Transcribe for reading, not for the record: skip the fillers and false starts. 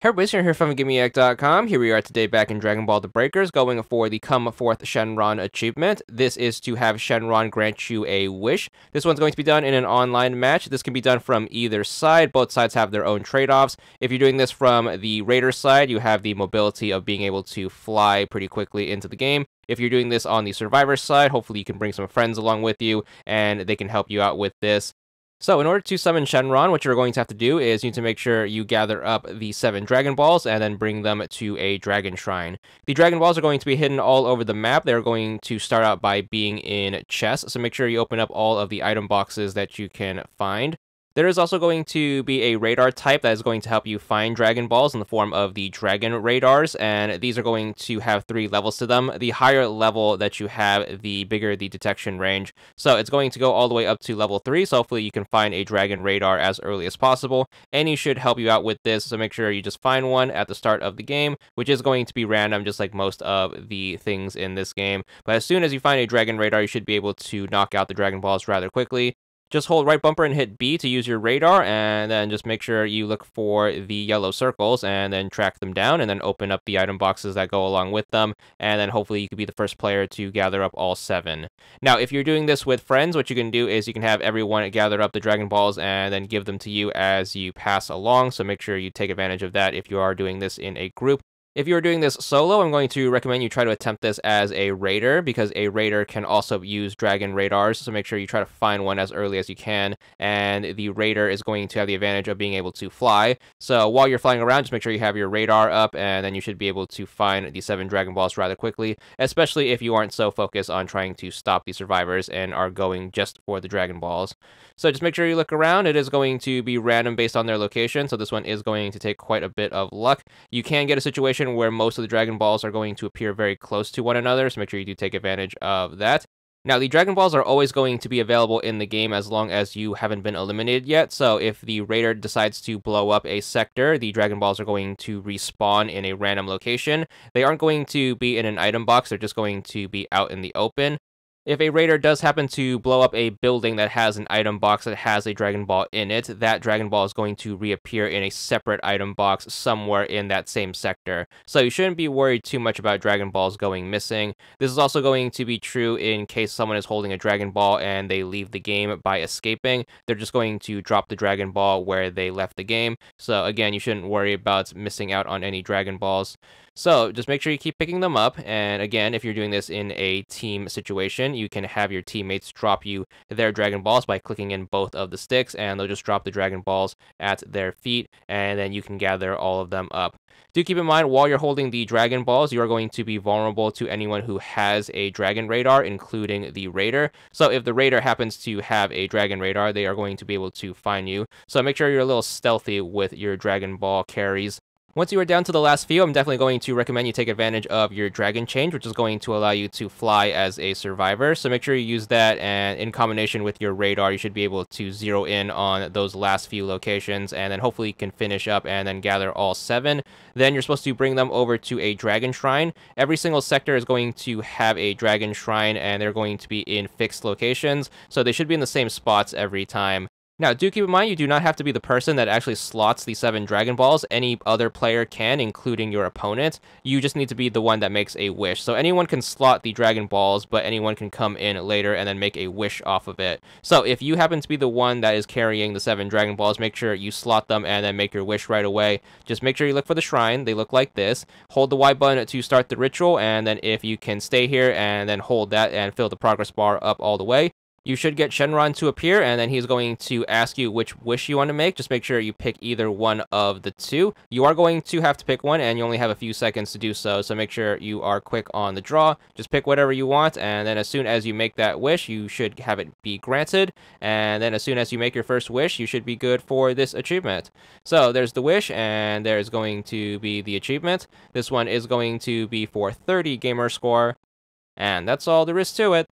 Hey everybody, here from VidGamiac.com. Here we are today back in Dragon Ball The Breakers, going for the Come Forth Shenron achievement. This is to have Shenron grant you a wish. This one's going to be done in an online match. This can be done from either side. Both sides have their own trade-offs. If you're doing this from the Raider side, you have the mobility of being able to fly pretty quickly into the game. If you're doing this on the Survivor side, hopefully you can bring some friends along with you, and they can help you out with this. So in order to summon Shenron, what you're going to have to do is you need to make sure you gather up the 7 Dragon Balls and then bring them to a Dragon Shrine. The Dragon Balls are going to be hidden all over the map. They're going to start out by being in chests, so make sure you open up all of the item boxes that you can find. There is also going to be a radar type that is going to help you find Dragon Balls in the form of the Dragon Radars, and these are going to have 3 levels to them. The higher level that you have, the bigger the detection range. So it's going to go all the way up to level 3, so hopefully you can find a Dragon Radar as early as possible. Any should help you out with this, so make sure you just find one at the start of the game, which is going to be random, just like most of the things in this game. But as soon as you find a Dragon Radar, you should be able to knock out the Dragon Balls rather quickly. Just hold right bumper and hit B to use your radar, and then just make sure you look for the yellow circles and then track them down, and then open up the item boxes that go along with them, and then hopefully you could be the first player to gather up all 7. Now, if you're doing this with friends, what you can do is you can have everyone gather up the Dragon Balls and then give them to you as you pass along, so make sure you take advantage of that if you are doing this in a group. If you're doing this solo, I'm going to recommend you try to attempt this as a raider, because a raider can also use Dragon Radars, so make sure you try to find one as early as you can, and the raider is going to have the advantage of being able to fly. So while you're flying around, just make sure you have your radar up, and then you should be able to find the 7 Dragon Balls rather quickly, especially if you aren't so focused on trying to stop the survivors and are going just for the Dragon Balls. So just make sure you look around. It is going to be random based on their location, so this one is going to take quite a bit of luck. You can get a situation where most of the Dragon Balls are going to appear very close to one another, so make sure you do take advantage of that. Now, the Dragon Balls are always going to be available in the game as long as you haven't been eliminated yet, so if the Raider decides to blow up a sector, the Dragon Balls are going to respawn in a random location. They aren't going to be in an item box, they're just going to be out in the open. If a raider does happen to blow up a building that has an item box that has a Dragon Ball in it, that Dragon Ball is going to reappear in a separate item box somewhere in that same sector. So you shouldn't be worried too much about Dragon Balls going missing. This is also going to be true in case someone is holding a Dragon Ball and they leave the game by escaping. They're just going to drop the Dragon Ball where they left the game. So again, you shouldn't worry about missing out on any Dragon Balls. So just make sure you keep picking them up, and again, if you're doing this in a team situation, you can have your teammates drop you their Dragon Balls by clicking in both of the sticks, and they'll just drop the Dragon Balls at their feet, and then you can gather all of them up. Do keep in mind, while you're holding the Dragon Balls, you are going to be vulnerable to anyone who has a Dragon Radar, including the Raider. So if the Raider happens to have a Dragon Radar, they are going to be able to find you. So make sure you're a little stealthy with your Dragon Ball carries. Once you are down to the last few, I'm definitely going to recommend you take advantage of your Dragon Change, which is going to allow you to fly as a survivor. So make sure you use that, and in combination with your radar, you should be able to zero in on those last few locations, and then hopefully you can finish up and then gather all 7. Then you're supposed to bring them over to a Dragon Shrine. Every single sector is going to have a Dragon Shrine, and they're going to be in fixed locations, so they should be in the same spots every time. Now, do keep in mind, you do not have to be the person that actually slots the 7 Dragon Balls. Any other player can, including your opponent. You just need to be the one that makes a wish. So anyone can slot the Dragon Balls, but anyone can come in later and then make a wish off of it. So if you happen to be the one that is carrying the 7 Dragon Balls, make sure you slot them and then make your wish right away. Just make sure you look for the shrine. They look like this. Hold the Y button to start the ritual, and then if you can stay here and then hold that and fill the progress bar up all the way, you should get Shenron to appear, and then he's going to ask you which wish you want to make. Just make sure you pick either one of the 2. You are going to have to pick one, and you only have a few seconds to do so, so make sure you are quick on the draw. Just pick whatever you want, and then as soon as you make that wish, you should have it be granted, and then as soon as you make your first wish, you should be good for this achievement. So there's the wish, and there's going to be the achievement. This one is going to be for 30 gamer score, and that's all there is to it.